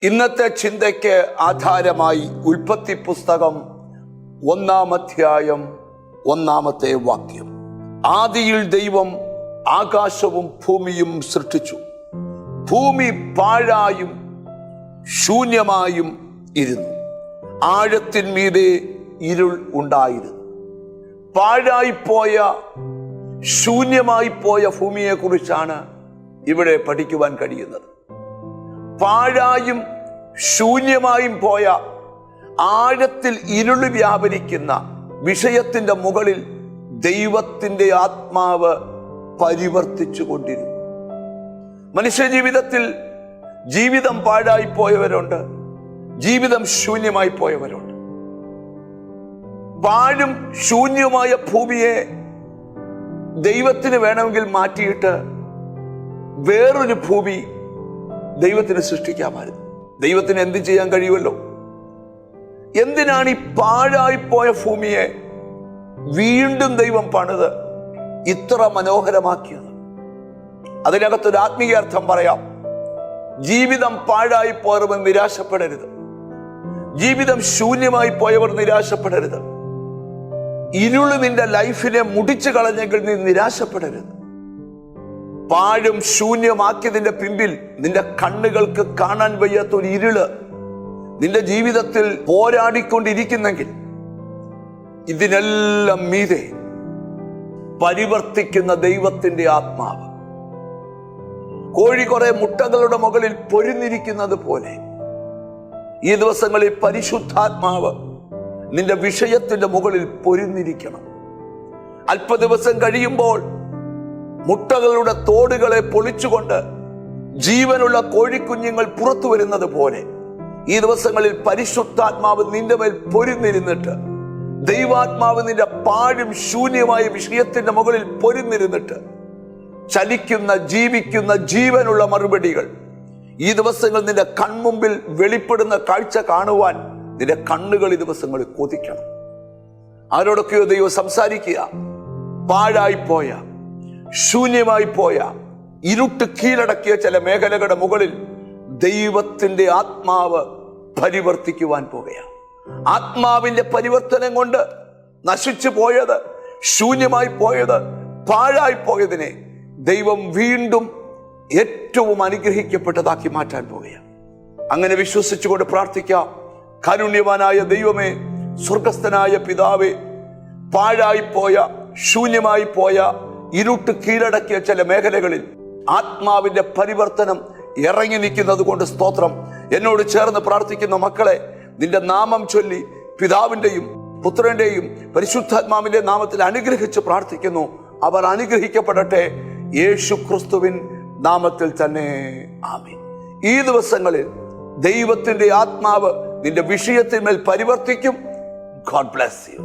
ഇന്നത്തെ ചിന്തയ്ക്ക് ആധാരമായി ഉൽപ്പത്തി പുസ്തകം 1-ാം അധ്യായം 1-ാമത്തെ വാക്യം. ആദിയിൽ ദൈവം ആകാശവും ഭൂമിയും സൃഷ്ടിച്ചു. ഭൂമി പാഴായും ശൂന്യമായും ഇരുന്നു. ആഴത്തിന്മീതെ ഇരുൾ ഉണ്ടായിരുന്നു. പാഴായിപ്പോയ ശൂന്യമായി പോയ ഭൂമിയെ കുറിച്ചാണ് ഇവിടെ പഠിക്കുവാൻ കഴിയുന്നത്. പാഴായും ശൂന്യമായും പോയ ആഴത്തിൽ ഇരുള് വ്യാപരിക്കുന്ന വിഷയത്തിന്റെ മുകളിൽ ദൈവത്തിന്റെ ആത്മാവ് പരിവർത്തിച്ചു കൊണ്ടിരുന്നു. മനുഷ്യ ജീവിതത്തിൽ ജീവിതം പാഴായി പോയവരുണ്ട്, ജീവിതം ശൂന്യമായി പോയവരുണ്ട്. പാഴും ശൂന്യമായ ഭൂമിയെ ദൈവത്തിന് വേണമെങ്കിൽ മാറ്റിയിട്ട് വേറൊരു ഭൂമി ദൈവത്തിന് സൃഷ്ടിക്കാമായിരുന്നു. ദൈവത്തിന് എന്ത് ചെയ്യാൻ കഴിയുമല്ലോ. എന്തിനാണ് ഈ പാഴായിപ്പോയ ഭൂമിയെ വീണ്ടും ദൈവം പണിത് ഇത്ര മനോഹരമാക്കിയത്? അതിനകത്തൊരു ആത്മീയ അർത്ഥം പറയാം. ജീവിതം പാഴായി പോയവർ നിരാശപ്പെടരുത്. ജീവിതം ശൂന്യമായി പോയവർ നിരാശപ്പെടരുത്. ഇരുള് നിന്റെ ലൈഫിനെ മുടിച്ചു കളഞ്ഞെങ്കിൽ നീ നിരാശപ്പെടരുത്. പാഴും ശൂന്യമാക്കിയതിന്റെ പിമ്പിൽ നിന്റെ കണ്ണുകൾക്ക് കാണാൻ വയ്യാത്തൊരു ഇരുള് നിന്റെ ജീവിതത്തിൽ പോരാടിക്കൊണ്ടിരിക്കുന്നെങ്കിൽ ഇതിനെല്ലാം മീതെ പരിവർത്തിക്കുന്ന ദൈവത്തിന്റെ ആത്മാവ് കോഴി കുറെ മുട്ടകളുടെ മുകളിൽ പൊരിഞ്ഞിരിക്കുന്നത് പോലെ ഈ ദിവസങ്ങളിൽ പരിശുദ്ധാത്മാവ് നിന്റെ വിഷയത്തിന്റെ മുകളിൽ പൊരിഞ്ഞിരിക്കണം. അല്പ ദിവസം കഴിയുമ്പോൾ മുട്ടകളുടെ തോടുകളെ പൊളിച്ചുകൊണ്ട് ജീവനുള്ള കോഴിക്കുഞ്ഞുങ്ങൾ പുറത്തു വരുന്നത് പോലെ ഈ ദിവസങ്ങളിൽ പരിശുദ്ധാത്മാവ് നിന്റെ മേൽ പൊരിഞ്ഞിരുന്നിട്ട്, ദൈവാത്മാവ് നിന്റെ പാഴും ശൂന്യമായ വിഷയത്തിന്റെ മുകളിൽ പൊരിഞ്ഞിരുന്നിട്ട് ചലിക്കുന്ന ജീവിക്കുന്ന ജീവനുള്ള മറുപടികൾ ഈ ദിവസങ്ങൾ നിന്റെ കൺമുമ്പിൽ വെളിപ്പെടുന്ന കാഴ്ച കാണുവാൻ നിന്റെ കണ്ണുകൾ ഈ ദിവസങ്ങളിൽ കൊതിക്കണം. ആരോടൊക്കെയോ ദൈവം സംസാരിക്കുക. പാഴായിപ്പോയ ശൂന്യമായി പോയ ഇരുട്ട് കീഴടക്കിയ ചില മേഖലകളുടെ മുകളിൽ ദൈവത്തിന്റെ ആത്മാവ് പരിവർത്തിക്കുവാൻ പോകുകയാണ്. ആത്മാവിന്റെ പരിവർത്തനം കൊണ്ട് നശിച്ചു പോയത്, ശൂന്യമായി പോയത്, പാഴായി പോയതിനെ ദൈവം വീണ്ടും ഏറ്റവും അനുഗ്രഹിക്കപ്പെട്ടതാക്കി മാറ്റാൻ പോകുകയാണ്. അങ്ങനെ വിശ്വസിച്ചുകൊണ്ട് പ്രാർത്ഥിക്കാം. കാരുണ്യവാനായ ദൈവമേ, സ്വർഗസ്ഥനായ പിതാവേ, പാഴായി പോയ ശൂന്യമായി പോയ ഇരുട്ട് കീഴടക്കിയ ചില മേഖലകളിൽ ആത്മാവിന്റെ പരിവർത്തനം ഇറങ്ങി നിൽക്കുന്നത് കൊണ്ട് സ്തോത്രം. എന്നോട് ചേർന്ന് പ്രാർത്ഥിക്കുന്ന മക്കളെ നിന്റെ നാമം ചൊല്ലി പിതാവിന്റെയും പുത്രന്റെയും പരിശുദ്ധാത്മാവിന്റെ നാമത്തിൽ അനുഗ്രഹിച്ച് പ്രാർത്ഥിക്കുന്നു. അവർ അനുഗ്രഹിക്കപ്പെടട്ടെ യേശു ക്രിസ്തുവിൻ നാമത്തിൽ തന്നെ. ആമേൻ. ഈ ദിവസങ്ങളിൽ ദൈവത്തിന്റെ ആത്മാവ് നിന്റെ വിഷയത്തിന്മേൽ പരിവർത്തിക്കും. God bless U.